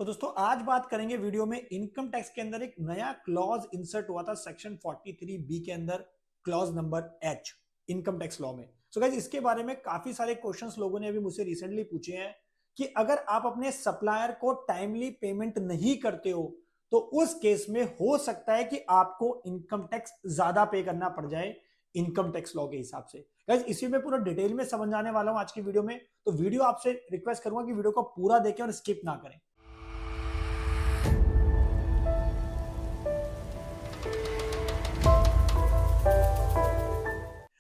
तो दोस्तों आज बात करेंगे वीडियो में इनकम टैक्स के अंदर एक नया क्लॉज इंसर्ट हुआ था सेक्शन 43B के अंदर clause number H income tax law में। सो गाइस इसके बारे में काफी सारे क्वेश्चंस लोगों ने अभी मुझसे रिसेंटली पूछे हैं कि अगर आप अपने सप्लायर को टाइमली पेमेंट नहीं करते हो तो उस केस में हो सकता है कि आपको इनकम टैक्स ज्यादा पे करना पड़ जाए इनकम टैक्स लॉ के हिसाब से। गाइस इसी में पूरा डिटेल में समझाने वाला हूं आज की वीडियो में, तो वीडियो आपसे रिक्वेस्ट करूंगा कि वीडियो को पूरा देखें और स्किप ना करें।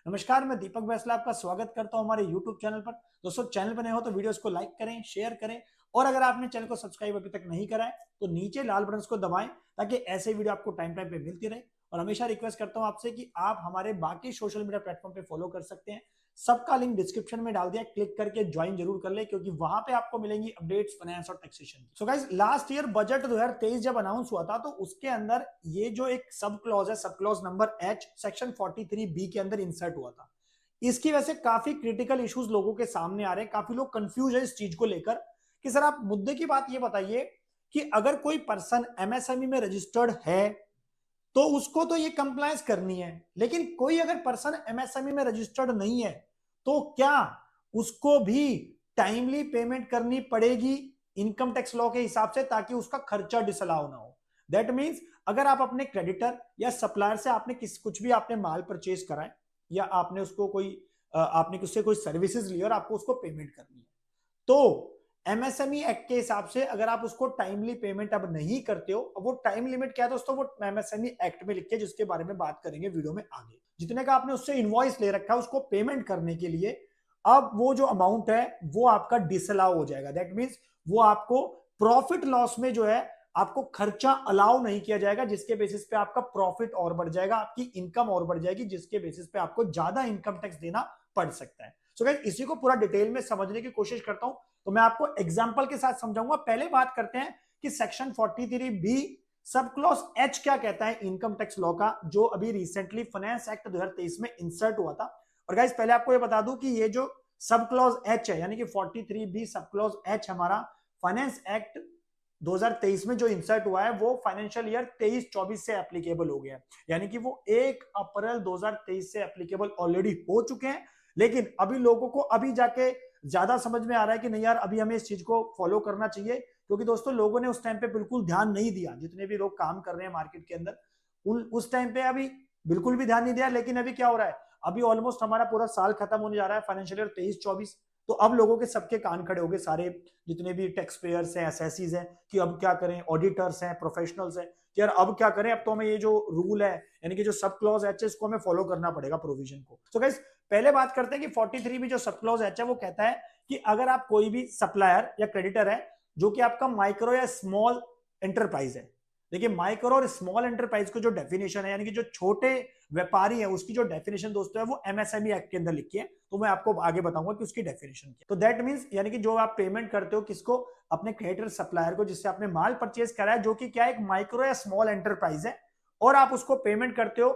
नमस्कार, मैं दीपक बैसला आपका स्वागत करता हूं हमारे YouTube चैनल पर। दोस्तों चैनल पर नए हो तो वीडियोस को लाइक करें, शेयर करें और अगर आपने चैनल को सब्सक्राइब अभी तक नहीं करा है तो नीचे लाल बटन को दबाएं ताकि ऐसे वीडियो आपको टाइम टाइम पे मिलती रहे। और हमेशा रिक्वेस्ट करता हूं आपसे कि आप हमारे बाकी सोशल मीडिया प्लेटफॉर्म पे फॉलो कर सकते हैं। सबका लिंक डिस्क्रिप्शन में डाल दिया, क्लिक करके ज्वाइन जरूर कर ले क्योंकि वहां पे आपको मिलेंगी अपडेट्स फाइनेंस और टैक्सेशन की। So guys last year budget 2023 जब अनाउंस हुआ था तो उसके अंदर ये जो एक सब क्लॉज है, sub clause number H section 43B के अंदर इंसर्ट हुआ था। इसकी वजह से काफी क्रिटिकल इश्यूज लोगों के सामने आ रहे हैं, काफी लोग कंफ्यूज है इस चीज को लेकर कि सर आप मुद्दे की बात ये बताइए कि अगर कोई पर्सन एमएसएमई में रजिस्टर्ड है तो उसको तो ये कंप्लायंस करनी है, लेकिन कोई अगर पर्सन एमएसएमई में रजिस्टर्ड नहीं है तो क्या उसको भी टाइमली पेमेंट करनी पड़ेगी इनकम टैक्स लॉ के हिसाब से ताकि उसका खर्चा डिसअलाउ ना हो। दैट मीन्स अगर आप अपने क्रेडिटर या सप्लायर से आपने कुछ भी आपने माल परचेज करा है या आपने उसको आपने उससे कोई सर्विसेज ली और आपको उसको पेमेंट करनी है तो एमएसएमई एक्ट के हिसाब से अगर आप उसको टाइमली पेमेंट अब नहीं करते हो, वो टाइम लिमिट क्या है दोस्तों, वो एमएसएमई एक्ट में लिखे, जिसके बारे में बात करेंगे वीडियो में आगे। जितने का आपने उससे इनवॉइस ले रखा है उसको पेमेंट करने के लिए अब वो जो अमाउंट है वो आपका डिसअलाउ हो जाएगा। दैट मीन्स वो आपको प्रॉफिट लॉस में जो है आपको खर्चा अलाउ नहीं किया जाएगा, जिसके बेसिस पे आपका प्रॉफिट और बढ़ जाएगा, आपकी इनकम और बढ़ जाएगी, जिसके बेसिस पे आपको ज्यादा इनकम टैक्स देना पड़ सकता है। सो गाइस इसी को पूरा डिटेल में समझने की कोशिश करता हूं, तो मैं आपको एग्जांपल के साथ समझाऊंगा। पहले बात करते हैं कि section 43B sub clause H क्या कहता है इनकम टैक्स लॉ का, जो अभी रिसेंटली फाइनेंस एक्ट 2023 में इंसर्ट हुआ था। और गाइस पहले आपको ये बता दूं कि ये जो सब क्लॉज H है यानी कि 43B सब क्लॉज H हमारा फाइनेंस एक्ट 2023 में जो इंसर्ट हुआ है वो फाइनेंशियल ईयर 23-24 से एप्लीकेबल हो गया है, यानी कि वो 1 अप्रैल 2023 से एप्लीकेबल ऑलरेडी हो चुके हैं। लेकिन अभी लोगों को अभी जाके ज्यादा समझ में आ रहा है कि नहीं यार अभी हमें इस चीज को फॉलो करना चाहिए, क्योंकि दोस्तों लोगों ने उस टाइम पे बिल्कुल ध्यान नहीं दिया। जितने भी लोग काम कर रहे हैं मार्केट के अंदर उस टाइम पे अभी बिल्कुल भी ध्यान नहीं दिया। लेकिन अभी क्या हो रहा है, अभी ऑलमोस्ट हमारा पूरा साल खत्म होने जा रहा है, फाइनेंशियल ईयर 23-24, तो अब लोगों के सबके कान खड़े हो गए, सारे जितने भी टैक्स पेयर्स हैं, एसएससीज हैं, कि अब क्या करें, ऑडिटर्स हैं, प्रोफेशनल्स हैं कि यार अब क्या करें, अब तो हमें ये जो रूल है यानी कि जो सब क्लॉज एच है इसको हमें फॉलो करना पड़ेगा प्रोविजन को। तो गाइस पहले बात करते हैं कि 43 भी जो सब क्लॉज एच है वो कहता है कि अगर आप कोई भी सप्लायर या क्रेडिटर है जो कि आपका माइक्रो या स्मॉल एंटरप्राइज है। देखिए माइक्रो और स्मॉल एंटरप्राइज को जो डेफिनेशन है यानी कि जो छोटे व्यापारी है उसकी जो डेफिनेशन दोस्तों है वो एमएसएमई एक्ट के अंदर लिखी है, तो मैं आपको आगे बताऊंगा कि उसकी डेफिनेशन क्या है। तो दैट मींस यानी कि जो आप पेमेंट करते हो किसको, अपने क्रेडिटर सप्लायर को जिससे आपने माल परचेज करा है, जो कि क्या एक माइक्रो या स्मॉल एंटरप्राइज है, और आप उसको पेमेंट करते हो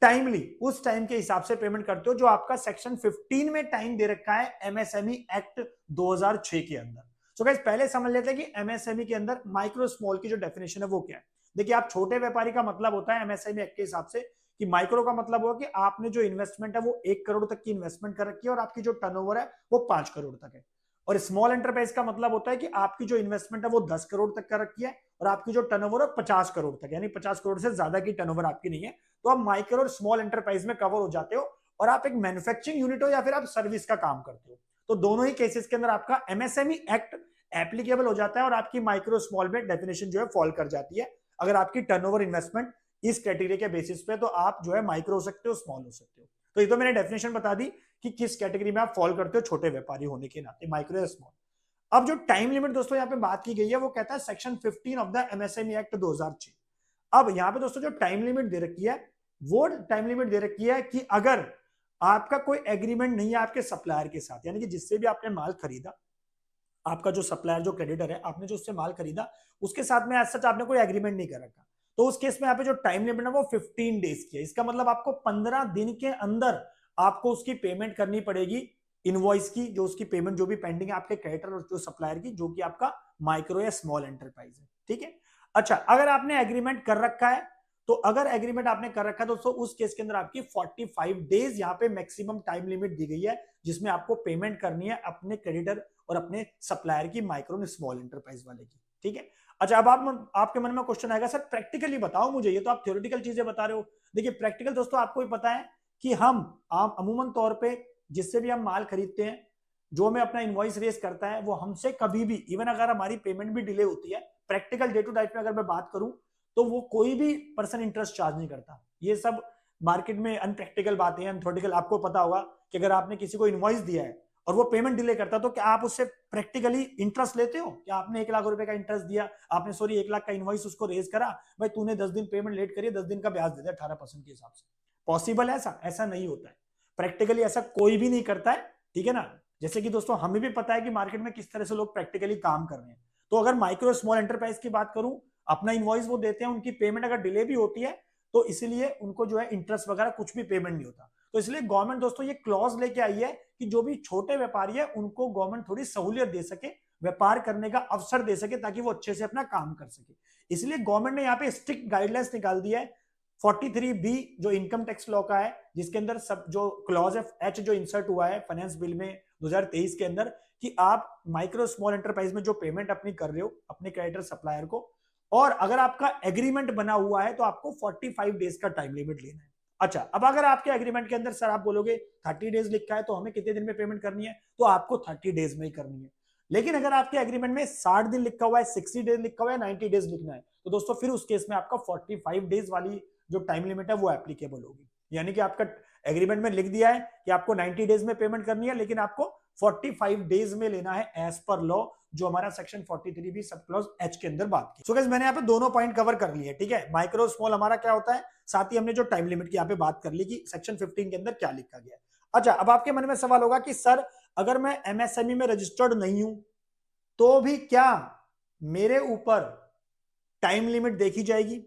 टाइमली, उस टाइम के हिसाब से पेमेंट करते हो जो आपका सेक्शन 15 में टाइम दे रखा है एमएसएमई एक्ट 2006 के अंदर। सो गाइस पहले समझ लेते हैं कि एमएसएमई के अंदर माइक्रो स्मॉल की जो डेफिनेशन है वो क्या है। देखिए आप छोटे व्यापारी का मतलब होता है एमएसएमई एक्ट के हिसाब से कि माइक्रो का मतलब होगा कि आपने जो इन्वेस्टमेंट है वो 1 करोड़ तक की इन्वेस्टमेंट कर रखी है और आपकी जो टर्नओवर है वो 5 करोड़ तक है। और स्मॉल एंटरप्राइज का मतलब होता है कि आपकी जो इन्वेस्टमेंट है वो 10 करोड़ तक कर रखी है और आपकी जो टर्नओवर है 50 करोड़ तक, यानी 50 करोड़ से ज्यादा की टर्नओवर आपकी नहीं है, तो आप माइक्रो और स्मॉल एंटरप्राइज में कवर हो जाते हो और आप एक मैन्युफैक्चरिंग यूनिट हो या फिर आप सर्विस का काम करते हो। तो दोनों ही केसेस के अंदर आपका एमएसएमई एक्ट एप्लीकेबल हो जाता है और आपकी माइक्रो स्मॉल में डेफिनेशन जो है फॉल कर जाती है। अगर आपकी टर्नओवर इन्वेस्टमेंट इस क्राइटेरिया के बेसिस पे तो आप जो है माइक्रो हो सकते हो, स्मॉल हो सकते हो। तो ये तो मैंने डेफिनेशन बता दी कि किस कैटेगरी में आप फॉल करते हो छोटे व्यापारी होने के नाते, माइक्रो या स्मॉल। अब जो टाइम लिमिट दोस्तों यहाँ पे बात की गई है वो कहता है section 15 of the MSME act 2006। अब यहाँ पे दोस्तों जो टाइम लिमिट दे रखी है वो टाइम लिमिट दे रखी है कि अगर आपका कोई एग्रीमेंट नहीं है आपके सप्लायर के साथ, यानी कि जिससे भी आपने माल खरीदा, आपका जो सप्लायर जो क्रेडिटर है आपने जो उससे माल खरीदा उसके साथ में एज सच आपने कोई एग्रीमेंट नहीं कर रखा, तो उस केस में यहाँ पे जो टाइम लिमिट है वो 15 डेज की है। इसका मतलब आपको 15 दिन के अंदर आपको उसकी पेमेंट करनी पड़ेगी इनवॉइस की, जो उसकी पेमेंट जो भी पेंडिंग है आपके क्रेडिटर और जो सप्लायर की, जो कि आपका माइक्रो या स्मॉल एंटरप्राइज है। ठीक है, अच्छा अगर आपने एग्रीमेंट कर रखा है, तो अगर एग्रीमेंट आपने कर रखा है दोस्तों, उस केस के अंदर आपकी 45 डेज यहाँ पे मैक्सिमम टाइम लिमिट दी गई है, जिसमें आपको पेमेंट करनी है अपने क्रेडिटर और अपने सप्लायर की, माइक्रो स्मॉल एंटरप्राइज वाले की। ठीक है, अच्छा अब आपके मन में क्वेश्चन आएगा, सर प्रैक्टिकली बताओ मुझे, ये तो आप थ्योरेटिकल चीजें बता रहे हो। देखिए प्रैक्टिकल दोस्तों आपको भी पता है कि हम अमूमन तौर पे जिससे भी हम माल खरीदते हैं, जो हमें अपना इनवॉइस रेस करता है, वो हमसे कभी भी, इवन अगर हमारी पेमेंट भी डिले होती है, प्रैक्टिकल डे टू डे में अगर मैं बात करूं, तो वो कोई भी पर्सन इंटरेस्ट चार्ज नहीं करता। ये सब मार्केट में अनप्रैक्टिकल बातें हैं, अनथ्योरेटिकल। आपको पता होगा कि अगर आपने किसी को इनवॉइस दिया है और वो पेमेंट डिले करता है, तो क्या आप उससे प्रैक्टिकली इंटरेस्ट लेते हो? क्या आपने 1 लाख रुपए का इंटरेस्ट दिया, आपने 1 लाख का इनवॉइस उसको रेज करा, भाई तूने 10 दिन पेमेंट लेट करी, 10 दिन का ब्याज दे दिया 18% के हिसाब से? पॉसिबल है ऐसा? ऐसा नहीं होता है। प्रैक्टिकली ऐसा कोई भी नहीं करता है। ठीक है ना, जैसे कि दोस्तों हमें भी पता है कि मार्केट में किस तरह से लोग प्रैक्टिकली काम कर रहे हैं। तो अगर माइक्रो स्मॉल एंटरप्राइज की बात करूं, अपना इनवॉइस वो देते हैं, उनकी पेमेंट अगर डिले भी होती है, तो इसीलिए उनको जो है इंटरेस्ट वगैरह कुछ भी पेमेंट नहीं होता। तो इसलिए गवर्नमेंट दोस्तों ये क्लॉज लेके आई है कि जो भी छोटे व्यापारी है उनको गवर्नमेंट थोड़ी सहूलियत दे सके, व्यापार करने का अवसर दे सके, ताकि वो अच्छे से अपना काम कर सके। इसलिए गवर्नमेंट ने यहाँ पे स्ट्रिक्ट गाइडलाइंस निकाल दिया है। 43B जो इनकम टैक्स लॉ का है, जिसके अंदर सब जो क्लॉज H जो इंसर्ट हुआ है फाइनेंस बिल में 2023 के अंदर, कि आप माइक्रो स्मॉल एंटरप्राइज में जो पेमेंट अपनी कर रहे हो अपने क्रेडिटर सप्लायर को, और अगर आपका एग्रीमेंट बना हुआ है, तो आपको 45 डेज का टाइम लिमिट लेना है। अच्छा अब अगर आपके एग्रीमेंट के अंदर सर आप बोलोगे 30 डेज लिखा है, तो हमें कितने दिन में पेमेंट करनी है? तो आपको 30 डेज में ही करनी है। लेकिन अगर आपके एग्रीमेंट में 60 दिन लिखा हुआ है, 60 डेज लिखा हुआ है, 90 डेज लिखना है, तो दोस्तों फिर उस केस में आपका 45 डेज वाली जो टाइम लिमिट है वो एप्लीकेबल होगी। यानी कि आपका एग्रीमेंट में लिख दिया है कि आपको 90 डेज में पेमेंट करनी है, लेकिन आपको 45 डेज में लेना है एज पर लॉ, जो हमारा section 43B sub clause H के अंदर बात की। सो गाइस मैंने यहाँ पे दोनों पॉइंट कवर कर लिए। ठीक है, माइक्रो स्मॉल हमारा क्या होता है, साथ ही हमने जो टाइम लिमिट की यहाँ पे बात कर ली कि सेक्शन 15 के अंदर क्या लिखा गया है। अच्छा अब आपके मन में सवाल होगा कि सर अगर मैं MSME में रजिस्टर्ड नहीं हूं, तो भी क्या मेरे ऊपर टाइम लिमिट देखी जाएगी?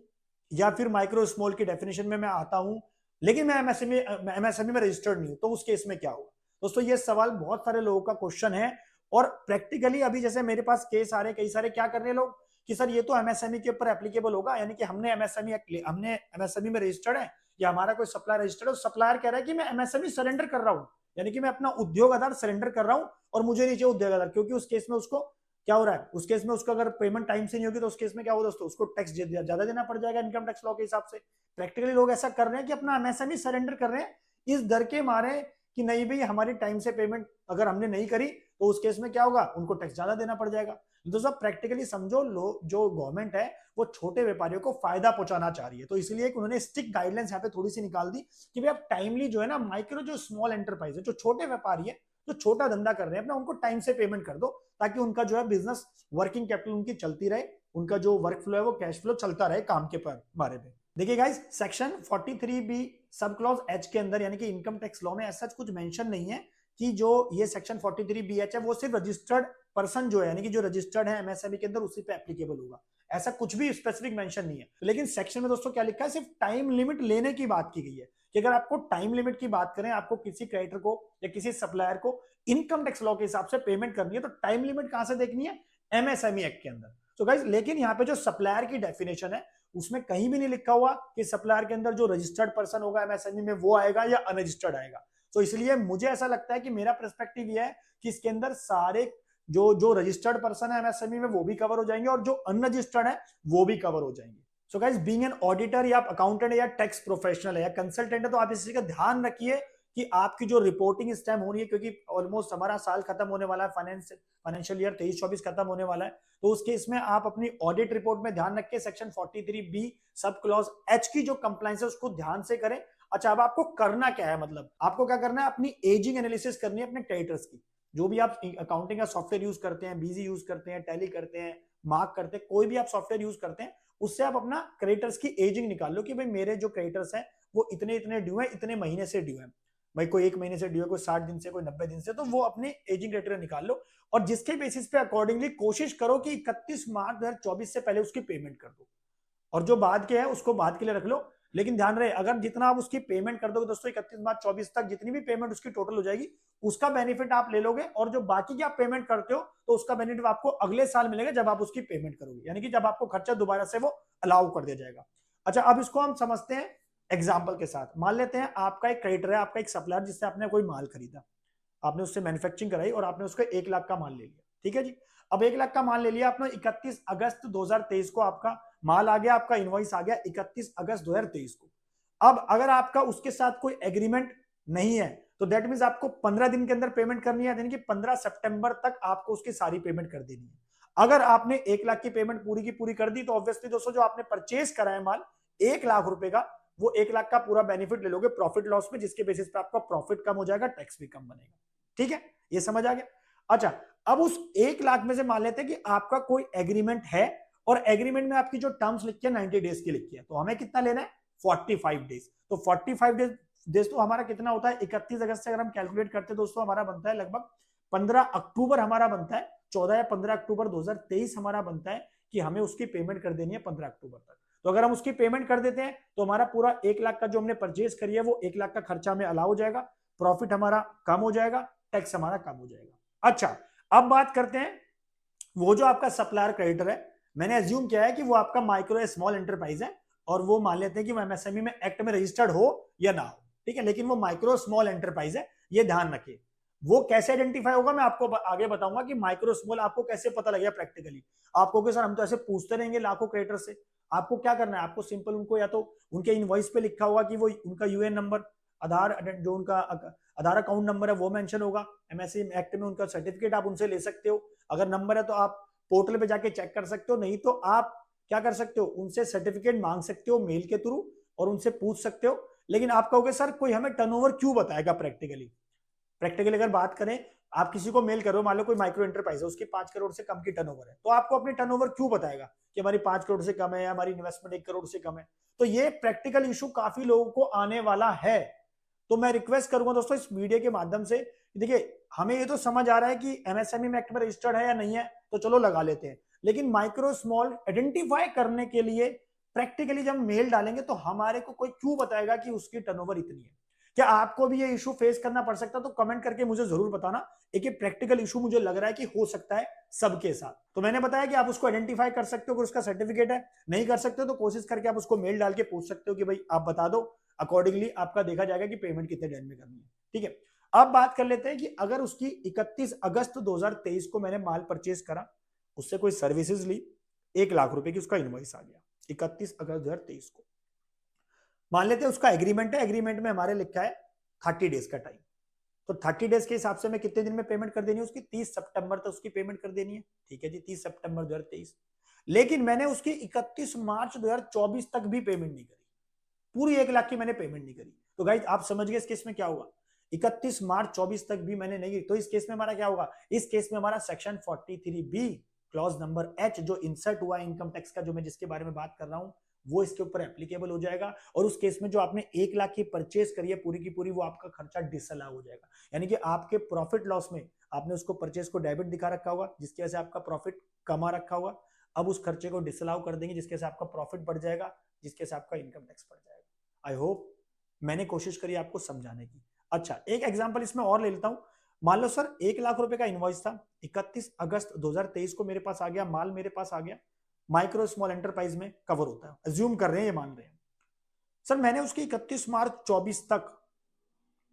या फिर माइक्रो स्मॉल की डेफिनेशन में मैं आता हूं, लेकिन मैं एमएसएमई में रजिस्टर्ड नहीं हूं, तो उस केस में क्या होगा? दोस्तों ये सवाल बहुत सारे लोगों का क्वेश्चन है, और प्रैक्टिकली अभी जैसे मेरे पास केस आ रहे कई सारे, क्या कर रहे हैं लोग कि सर ये तो एमएसएमई के ऊपर एप्लीकेबल होगा, यानी कि हमने एमएसएमई में रजिस्टर्ड है, या हमारा कोई सप्लायर रजिस्टर्ड है, सप्लायर कह रहा है कि मैं एमएसएमई सरेंडर कर रहा हूं, यानी कि मैं अपना उद्योग आधार सरेंडर कर रहा हूं और मुझे नीचे उद्योग आधार, क्योंकि उस केस में उसको क्या हो रहा है, उस केस में उसका अगर पेमेंट टाइम से नहीं होगी, तो उस केस में क्या होगा दोस्तों, उसको टैक्स ज्यादा देना पड़ जाएगा इनकम टैक्स लॉ के हिसाब से। प्रैक्टिकली लोग ऐसा कर रहे हैं कि अपना एमएसएमई सरेंडर कर रहे हैं इस डर के मारे कि नहीं भाई हमारी टाइम से पेमेंट अगर हमने नहीं करी, तो उस केस में क्या होगा, उनको टैक्स ज्यादा देना पड़ जाएगा। दोस्तों प्रैक्टिकली समझो, जो गवर्नमेंट है वो छोटे व्यापारियों को फायदा पहुंचाना चाह रही है, तो इसलिए उन्होंने स्ट्रिक्ट गाइडलाइंस यहाँ पे थोड़ी सी निकाल दी कि भाई आप टाइमली जो है ना, माइक्रो जो स्मॉल एंटरप्राइज है, जो छोटे व्यापारी है, जो छोटा धंधा कर रहे हैं अपना, उनको टाइम से पेमेंट कर दो, ताकि उनका जो है बिजनेस वर्किंग कैपिटल उनकी चलती रहे, उनका जो वर्क फ्लो है वो कैश फ्लो चलता रहे काम के बारे में। देखिए guys section 43B sub clause H के अंदर, यानी कि इनकम टैक्स लॉ में ऐसा कुछ मेंशन नहीं है कि जो ये सेक्शन 43BH है वो सिर्फ रजिस्टर्ड पर्सन जो है, यानी कि जो रजिस्टर्ड है एमएसएमई के अंदर, उसी पे एप्लीकेबल होगा, ऐसा कुछ भी स्पेसिफिक मेंशन नहीं है। लेकिन सेक्शन में दोस्तों क्या लिखा है, सिर्फ टाइम लिमिट लेने की बात की गई है कि अगर आपको टाइम लिमिट की बात करें, आपको किसी क्रेडिटर को या किसी सप्लायर को इनकम टैक्स लॉ के हिसाब से पेमेंट करनी है, तो टाइम लिमिट कहां से देखनी है, एमएसएमई एक्ट के अंदर। तो गाइस लेकिन यहाँ पे जो सप्लायर की डेफिनेशन है उसमें कहीं भी नहीं लिखा हुआ कि सप्लायर के अंदर जो रजिस्टर्ड पर्सन होगा एमएसएमई में वो आएगा या अनरजिस्टर्ड आएगा। तो इसलिए मुझे ऐसा लगता है कि मेरा पर्सपेक्टिव ये है कि इसके अंदर सारे जो रजिस्टर्ड पर्सन है एमएसएमई में वो भी कवर हो जाएंगे, और जो अनरजिस्टर्ड है वो भी कवर हो जाएंगे। So guys being an auditor या अकाउंटेंट या टैक्स प्रोफेशनल है या कंसल्टेंट है, तो आप इस चीज का ध्यान रखिए कि आपकी जो रिपोर्टिंग इस टाइम हो रही है, क्योंकि ऑलमोस्ट हमारा साल खत्म होने वाला है, फाइनेंशियल ईयर 23-24 खत्म होने वाला है, तो उस केस में आप अपनी ऑडिट रिपोर्ट में ध्यान रखिए section 43B sub clause H की जो कंप्लायंस है उसको ध्यान से करें। अच्छा अब आपको करना क्या है, मतलब आपको क्या करना है, अपनी एजिंग एनालिसिस करनी है अपने क्रेडिटर्स की। जो भी आप अकाउंटिंग का सॉफ्टवेयर यूज करते हैं, बीजी यूज करते हैं, टैली करते हैं, मार्क करते हैं, कोई भी आप सॉफ्टवेयर यूज करते हैं, उससे आप अपना क्रेडिटर्स की एजिंग निकाल लो कि भाई मेरे जो क्रेडिटर्स हैं वो इतने इतने ड्यू है, इतने महीने से ड्यू है, भाई कोई 1 महीने से ड्यू है, कोई 60 दिन से, कोई 90 दिन से, तो वो अपने एजिंग क्राइटेरिया निकाल लो, और जिसके बेसिस पे अकॉर्डिंगली कोशिश करो कि 31 मार्च 2024 से पहले उसकी पेमेंट कर दो, और जो बाद के है उसको बाद के लिए रख लो। लेकिन ध्यान रहे अगर जितना आप उसकी पेमेंट कर दोगे दोस्तों 31 मार्च 24 तक जितनी भी पेमेंट उसकी टोटल हो जाएगी उसका बेनिफिट आप ले लोगे, और जो बाकी की आप पेमेंट करते हो तो उसका बेनिफिट आपको अगले साल मिलेगा जब आप उसकी पेमेंट करोगे, यानी कि जब आपको खर्चा दोबारा से वो अलाउ कर दिया जाएगा। अच्छा, अब इसको हम समझते हैं एग्जाम्पल के साथ। मान लेते हैं आपका एक क्रेडिटर है, आपका एक सप्लायर जिससे आपने कोई माल खरीदा, आपने उससे मैन्युफैक्चरिंग कराई और आपने उसको 1 लाख का माल ले लिया। ठीक है जी, अब 1 लाख का माल ले लिया आपने, 31 अगस्त 2023 को आपका माल आ गया, आपका इनवॉइस आ गया 31 अगस्त 2023 को। अब अगर आपका उसके साथ कोई एग्रीमेंट नहीं है तो दैट मींस आपको 15 दिन के अंदर पेमेंट करनी है, यानी कि 15 सितंबर तक आपको उसकी सारी पेमेंट कर देनी है। अगर आपने 1 लाख की पेमेंट पूरी की पूरी कर दी तो ऑब्वियसली दोस्तों जो आपने परचेज करा है माल 1 लाख रुपए का, वो 1 लाख का पूरा बेनिफिट ले लोगे प्रॉफिट लॉस में, जिसके बेसिस पे आपका प्रॉफिट कम हो जाएगा, टैक्स भी कम बनेगा। ठीक है, ये समझ आ गया। अच्छा, अब उस 1 लाख में से मान लेते हैं कि आपका कोई एग्रीमेंट है और एग्रीमेंट में आपकी जो टर्म्स लिखी है 90 डेज की लिखी है, तो हमें कितना लेना है 45 डेज। तो 45 डेज तो हमारा कितना होता है 31 अगस्त से अगर हम कैलकुलेट करते हैं दोस्तों हमारा बनता है लगभग 15 अक्टूबर हमारा बनता है, 14 या 15 अक्टूबर 2023 हमारा बनता है कि हमें उसकी पेमेंट कर देनी है 15 अक्टूबर तक। तो अगर हम उसकी पेमेंट कर देते हैं तो हमारा पूरा 1 लाख का जो हमने परचेज करी है वो 1 लाख का खर्चा हमें अलाउ हो जाएगा, प्रॉफिट हमारा कम हो जाएगा, टैक्स हमारा कम हो जाएगा। अच्छा, अब बात करते हैं वो जो आपका सप्लायर क्रेडिटर है, मैंने एज्यूम किया है कि वो आपका माइक्रो या स्मॉल एंटरप्राइज है और वो मान लेते हैं कि वो एमएसएमई में एक्ट में रजिस्टर्ड हो या ना हो। ठीक है, लेकिन वो माइक्रो स्मॉल एंटरप्राइज है, ये ध्यान रखिए। वो कैसे आइडेंटिफाई होगा मैं आपको आगे बताऊंगा कि माइक्रो स्मॉल आपको कैसे पता लगेगा प्रैक्टिकली। आपको कि सर हम तो ऐसे पूछते रहेंगे लाखों क्रेडिटर से, आपको क्या करना है, आपको सिंपल उनको या तो उनके इनवॉइस पे लिखा होगा कि वो उनका यूएन नंबर, आधार जो उनका आधार अकाउंट नंबर है वो मेंशन होगा, एमएसएमई एक्ट में उनका सर्टिफिकेट आप उनसे ले सकते हो, अगर नंबर है तो आप पोर्टल पे जाके चेक कर सकते हो, नहीं तो आप क्या कर सकते हो उनसे सर्टिफिकेट मांग सकते हो मेल के थ्रू और उनसे पूछ सकते हो। लेकिन आप कहोगे सर कोई हमें टर्नओवर क्यों बताएगा प्रैक्टिकली अगर बात करें, आप किसी को मेल करो, मान लो कोई माइक्रो एंटरप्राइज है उसकी 5 करोड़ से कम की टर्नओवर है, तो आपको अपनी टर्नओवर क्यों बताएगा कि हमारी 5 करोड़ से कम है या हमारी इन्वेस्टमेंट 1 करोड़ से कम है। तो ये प्रैक्टिकल इशू काफी लोगों को आने वाला है। तो मैं रिक्वेस्ट करूंगा दोस्तों इस वीडियो के माध्यम से, देखिए हमें ये तो समझ आ रहा है कि एमएसएमई में एक्ट में रजिस्टर्ड है या नहीं है, तो चलो लगा लेते हैं, लेकिन माइक्रो स्मॉल आइडेंटिफाई करने के लिए प्रैक्टिकली जब मेल डालेंगे तो हमारे को कोई क्यों बताएगा कि उसकी टर्नओवर इतनी है। क्या आपको भी ये इशू फेस करना पड़ सकता है, तो कमेंट करके मुझे जरूर बताना। एक ये प्रैक्टिकल इशू मुझे लग रहा है कि हो सकता है सबके साथ। तो मैंने बताया कि आप उसको आइडेंटिफाई कर सकते हो कि उसका सर्टिफिकेट है, नहीं कर सकते हो तो कोशिश करके आप उसको मेल डाल के पूछ सकते हो कि भाई आप बता दो, अकॉर्डिंगली आपका देखा जाएगा कि पेमेंट कितने दिन में करनी है। ठीक है, अब बात कर लेते हैं कि अगर उसकी 31 अगस्त 2023 को मैंने माल परचेज करा, उससे कोई सर्विसेज ली, 1 लाख रुपए की उसका इनवॉइस आ गया 31 अगस्त 2023 को। मान लेते हैं उसका एग्रीमेंट है, एग्रीमेंट में हमारे लिखा है 30 डेज का टाइम, तो 30 डेज के हिसाब से हमें कितने दिन में पेमेंट कर देनी है उसकी, 30 सितंबर तक उसकी पेमेंट कर देनी है। ठीक है जी, 30 सितंबर 2023। लेकिन मैंने उसकी 31 मार्च 2024 तक भी पेमेंट नहीं करी, पूरी 1 लाख की मैंने पेमेंट नहीं करी। तो गाइस आप समझ गए इस केस में क्या होगा, 31 मार्च 24 तक भी मैंने नहीं की, तो इस केस में हमारा क्या होगा, इस केस में हमारा section 43B clause number H जो इंसर्ट हुआ इनकम टैक्स का, जो मैं जिसके बारे में बात कर रहा हूं, वो इसके ऊपर एप्लीकेबल हो जाएगा। और उस केस में जो आपने 1 लाख की परचेज करी है पूरी की पूरी, वो आपका खर्चा डिसअलाउ हो जाएगा, यानी कि आपके प्रॉफिट लॉस में आपने उसको परचेज को डेबिट दिखा रखा होगा जिसकी वजह से आपका प्रॉफिट कमा रखा होगा। अब उस खर्चे को डिसअलाउ कर देंगे जिसके से आपका प्रॉफिट बढ़ जाएगा, जिसके से आपका इनकम टैक्स बढ़ जाएगा। आई होप मैंने कोशिश करी आपको समझाने की। अच्छा, एक एग्जांपल इसमें और ले लेता हूं। मान लो सर 1 लाख रुपए का इनवॉइस था, 31 अगस्त 2023 को मेरे पास आ गया, माल मेरे पास आ गया, माइक्रो स्मॉल एंटरप्राइज में कवर होता है, अज्यूम कर रहे हैं, ये मान रहे हैं। सर मैंने उसकी 31 मार्च 24 तक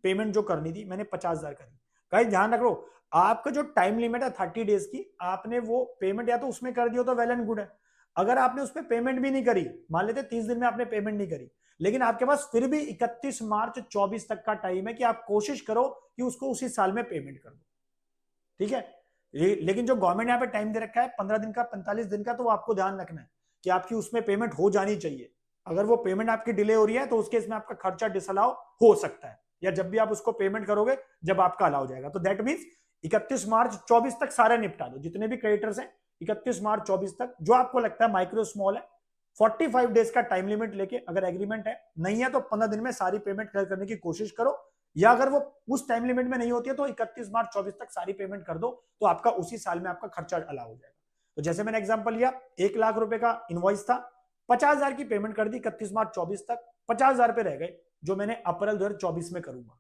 पेमेंट जो करनी थी मैंने 50,000 करी। गाइस ध्यान रखो, आपका जो टाइम लिमिट है 30 डेज की, आपने वो पेमेंट या तो उसमें कर दिया तो वेल एंड गुड है। अगर आपने उसमें पेमेंट भी नहीं करी, मान लेते 30 दिन में आपने पेमेंट नहीं करी, लेकिन आपके पास फिर भी 31 मार्च 24 तक का टाइम है कि आप कोशिश करो कि उसको उसी साल में पेमेंट कर दो। ठीक है, लेकिन जो गवर्नमेंट यहाँ पे टाइम दे रखा है 15 दिन का, 45 दिन का, तो वो आपको ध्यान रखना है कि आपकी उसमें पेमेंट हो जानी चाहिए। अगर वो पेमेंट आपकी डिले हो रही है तो उस केस में आपका खर्चा डिसअलाउ हो सकता है, या जब भी आप उसको पेमेंट करोगे जब आपका अलाउ हो जाएगा। तो दैट मींस 31 मार्च 24 तक सारे निपटा दो, जितने भी क्रेडिटर्स हैं 31 मार्च 24 तक, जो आपको लगता है माइक्रो स्मॉल है, 45 डेज का टाइम लिमिट लेके, अगर एग्रीमेंट है, नहीं है तो 15 दिन में सारी पेमेंट करने की कोशिश करो, या अगर वो उस टाइम लिमिट में नहीं होती है तो 31 मार्च 24 तक सारी पेमेंट कर दो, तो आपका उसी साल में आपका खर्चा अलाउ हो जाएगा। तो जैसे मैंने एग्जांपल लिया, 1 लाख रुपए का इनवॉइस था, 50,000 की पेमेंट कर दी 31 मार्च 24 तक, 50,000 पे रह गए जो मैंने अप्रैल 2024 में करूंगा,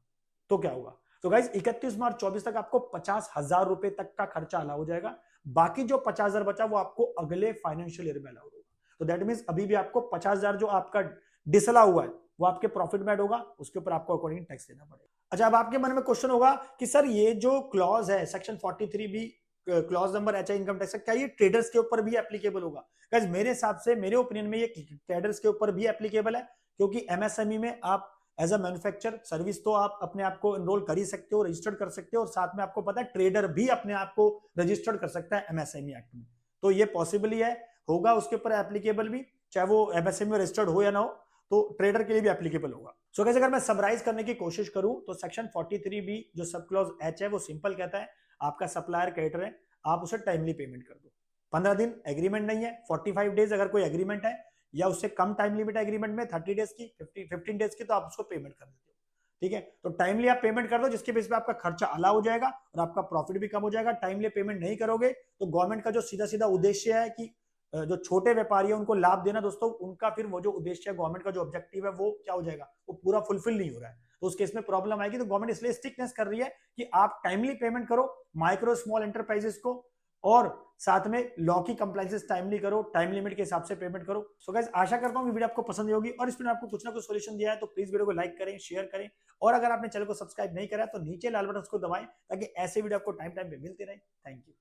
तो क्या होगा? तो गाइज 31 मार्च 24 तक आपको 50,000 रुपए तक का खर्चा अलाउ हो जाएगा। बाकी जो 50,000 बचा वो आपको अगले फाइनेंशियल ईयर में अलाउ होगा। तो दैट मीन्स अभी भी आपको 50,000 जो आपका डिसला हुआ है वो आपके प्रॉफिट में ऐड होगा, उसके ऊपर आपको अकॉर्डिंग टैक्स देना पड़ेगा। अच्छा, अब आपके मन में क्वेश्चन होगा कि सर ये जो क्लॉज है section 43 B clause number H I income tax, क्या ये ट्रेडर्स के ऊपर भी एप्लीकेबल होगा? गाइस मेरे हिसाब से, मेरे ओपिनियन में ये ट्रेडर्स के ऊपर भी एप्लीकेबल है, क्योंकि एमएसएमई में आप एज अ मैन्युफैक्चर सर्विस तो आप अपने आप को एनरोल कर ही सकते हो, रजिस्टर्ड कर सकते हो, और साथ में आपको पता है ट्रेडर भी अपने आप को रजिस्टर्ड कर सकता है एमएसएमई एक्ट में। तो ये पॉसिबल ही है, होगा उसके ऊपर एप्लीकेबल भी, चाहे वो एमएसएमई में रजिस्टर्ड हो या ना हो, तो ट्रेडर के लिए भी एप्लीकेबल होगा। सो गाइस अगर मैं समराइज करने की कोशिश करूं तो सेक्शन 43 बी जो सब क्लॉज एच है वो सिंपल कहता है आपका सप्लायर क्रेडिटर है, आप उसे टाइमली पेमेंट कर दो। 15 दिन एग्रीमेंट नहीं है, 45 डेज अगर कोई एग्रीमेंट है या उससे कम टाइम लिमिट एग्रीमेंट में 30 डेज की, 15 डेज की, तो आप उसको पेमेंट कर देते हो। ठीक है, तो टाइमली आप पेमेंट कर दो, जिसके बेस पे आपका खर्चा अलाउ हो जाएगा और आपका प्रॉफिट भी कम हो जाएगा। टाइमली पेमेंट नहीं करोगे तो गवर्नमेंट का जो सीधा सीधा उद्देश्य है कि जो छोटे व्यापारी है उनको लाभ देना, दोस्तों उनका फिर वो जो उद्देश्य है, गवर्नमेंट का जो ऑब्जेक्टिव है वो क्या हो जाएगा, वो पूरा फुलफिल नहीं हो रहा है। तो उस केस में प्रॉब्लम आएगी। तो गवर्नमेंट इसलिए स्ट्रिक्टनेस कर रही है कि आप टाइमली पेमेंट करो माइक्रो स्मॉल एंटरप्राइजेस को, और साथ में लॉ की कंप्लाइंसेस टाइमली करो, टाइम लिमिट के हिसाब से पेमेंट करो। सो गाइस आशा करता हूं कि वीडियो आपको पसंद होगी, और इसमें आपको कुछ ना कुछ सॉल्यूशन दिया है, तो प्लीज वीडियो को लाइक करें, शेयर करें, और अगर आपने चैनल को सब्सक्राइब नहीं करा है तो नीचे लाल बटन को दबाएं ताकि ऐसे वीडियो आपको टाइम टाइम पे मिलते रहे। Thank you.